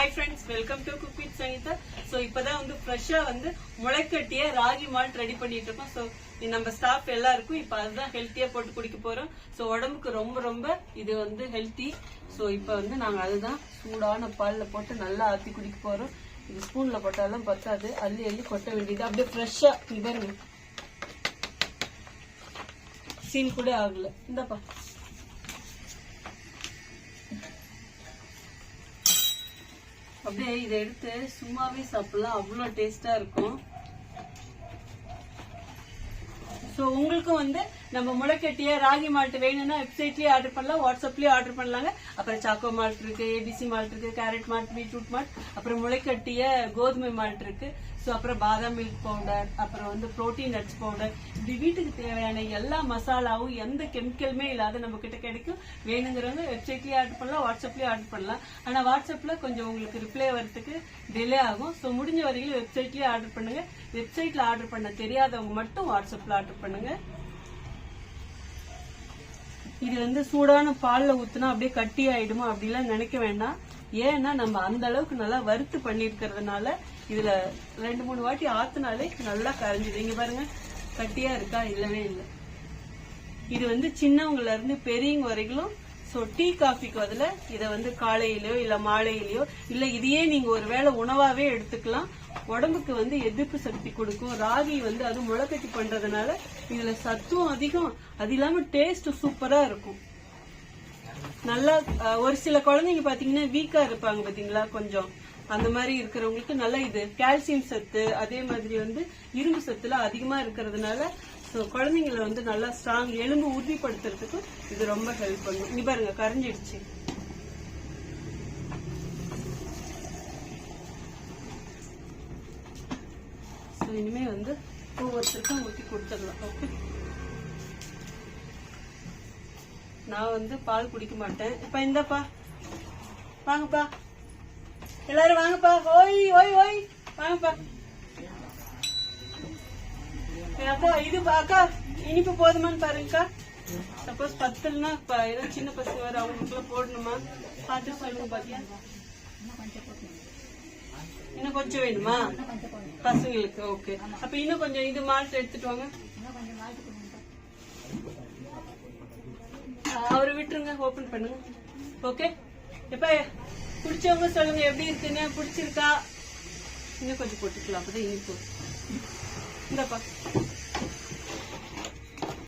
Hi friends, welcome to Cook with Sangeeta. So இப்பதான் வந்து ஃப்ரெஷ்ஷா வந்து முளைக்கட்டிய ராகி மால்ட் ரெடி பண்ணிட்டு இருக்கோம். சோ நம்ம ஸ்டாஃப் எல்லாருக்கும் இப்ப அதுதான் ஹெல்த்தியா போட்டு குடிக்க போறோம். சோ உடம்புக்கு ரொம்ப ரொம்ப இது வந்து ஹெல்த்தி. சோ இப்ப வந்து நாங்க அதுதான் சூடான பால்ல போட்டு நல்லா ஆத்தி குடிக்க போறோம். இது ஸ்பூன்ல போட்டாலும் பத்தாது, அள்ளி அள்ளி கொட்ட வேண்டியது. அப்படியே ஃப்ரெஷ்ஷா பாருங்க, சீன் கூட ஆகல. இந்தப்பா அப்படியே இதை எடுத்து சும்மாவே சாப்பிடலாம், அவ்வளோ டேஸ்டா இருக்கும். ஸோ உங்களுக்கும் வந்து நம்ம முளைக்கட்டிய ராகி மால்ட் வேணும்னா வெப்சைட்லயே ஆர்டர் பண்ணலாம், வாட்ஸ்அப்லயே ஆர்டர் பண்ணலாங்க. அப்புறம் சாக்கோ மால்ட் இருக்கு, ஏபிசி மால்ட் இருக்கு, கேரட் மால்ட், பீட்ரூட் மால்ட், அப்புறம் முளைக்கட்டிய கோதுமை மால்ட் இருக்கு. ஸோ அப்புறம் பாதாம் மில்க் பவுடர், அப்புறம் வந்து புரோட்டீன் நட்ஸ் பவுடர், இப்படி வீட்டுக்கு தேவையான எல்லா மசாலாவும் எந்த கெமிக்கலுமே இல்லாத நம்ம கிட்ட கிடைக்கும். வேணுங்கிறவங்க வெப்சைட்லயே ஆர்டர் பண்ணலாம், வாட்ஸ்அப்லயே ஆர்டர் பண்ணலாம். ஆனா வாட்ஸ்அப்ல கொஞ்சம் உங்களுக்கு ரிப்ளை வரதுக்கு டிலே ஆகும். ஸோ முடிஞ்ச வரைக்கும் வெப்சைட்லயே ஆர்டர் பண்ணுங்க. வெப்சைட்ல ஆர்டர் பண்ண தெரியாதவங்க மட்டும் வாட்ஸ்அப்ல ஆர்டர் பண்ணுங்க. இது வந்து சூடான பால்ல ஊத்துனா அப்படியே கட்டி ஆயிடுமா அப்படிலாம் நினைக்க வேண்டாம். ஏன்னா நம்ம அந்த அளவுக்கு நல்லா வறுத்து பண்ணிருக்கிறதுனால இதுல 2-3 வாட்டி ஆத்துனாலே நல்லா கரைஞ்சிது. இங்க பாருங்க, கட்டியா இருக்கா? இல்லவே இல்லை. இது வந்து சின்னவங்கல இருந்து பெரியவங்க வரைக்கும். சோ டீ காஃபிக்கு பதில இதை வந்து காலையிலயோ இல்ல மாலையிலயோ இல்ல இதையே நீங்க ஒரு வேளை உணவாவே எடுத்துக்கலாம். உடம்புக்கு வந்து எதிர்ப்பு சக்தி கொடுக்கும். ராகி வந்து அது முளைக்கட்டி பண்றதுனால இதுல சத்தும் அதிகம், அது இல்லாம டேஸ்ட் சூப்பரா இருக்கும். நல்லா ஒரு சில குழந்தைங்க பாத்தீங்கன்னா வீக்கா இருப்பாங்க பாத்தீங்களா, கொஞ்சம் அந்த மாதிரி இருக்கிறவங்களுக்கு நல்லா இது கால்சியம் சத்து, அதே மாதிரி வந்து இரும்பு சத்துல அதிகமா இருக்கிறதுனால குழந்தைங்களை வந்து நல்லா ஸ்ட்ராங், எலும்பு உறுதிப்படுத்துறதுக்கு இது ரொம்ப ஹெல்ப் பண்ணும். இங்க பாருங்க, கரைஞ்சிடுச்சு. இனிமே வந்து ஒவ்வொருத்தருக்கும் ஊற்றி கொடுத்துடலாம். ஓகே, நான் வந்து பால் குடிக்க மாட்டேன். இப்ப இந்தப்பா, வாங்கப்பா எல்லாரும் வாங்கப்பா. ஓய் ஓய் ஓய், வாங்கப்பா. அக்கா இது அக்கா இனிப்பு போதுமான்னு பாருங்கக்கா. சப்போஸ் பத்தல்னா ஏதோ சின்ன பசங்க வேற, அவங்களுக்குள்ள போடணுமா பார்த்து சொல்லுங்க. பாத்தியா, இன்னும் கொஞ்சம் வேணுமா பசங்களுக்கு? ஓகே, அப்ப இன்னும் கொஞ்சம் இது மால்ட் எடுத்துட்டு வாங்க. அவரை விட்டுருங்க, ஓபன் பண்ணுங்க. ஓகே, எப்ப குடிச்சவங்க சொல்லுங்க எப்படி இருக்குன்னு. பிடிச்சிருக்கா? இன்னும் கொஞ்சம் போட்டுக்கலாம், அப்பதான் இனிப்பு. இந்தப்பா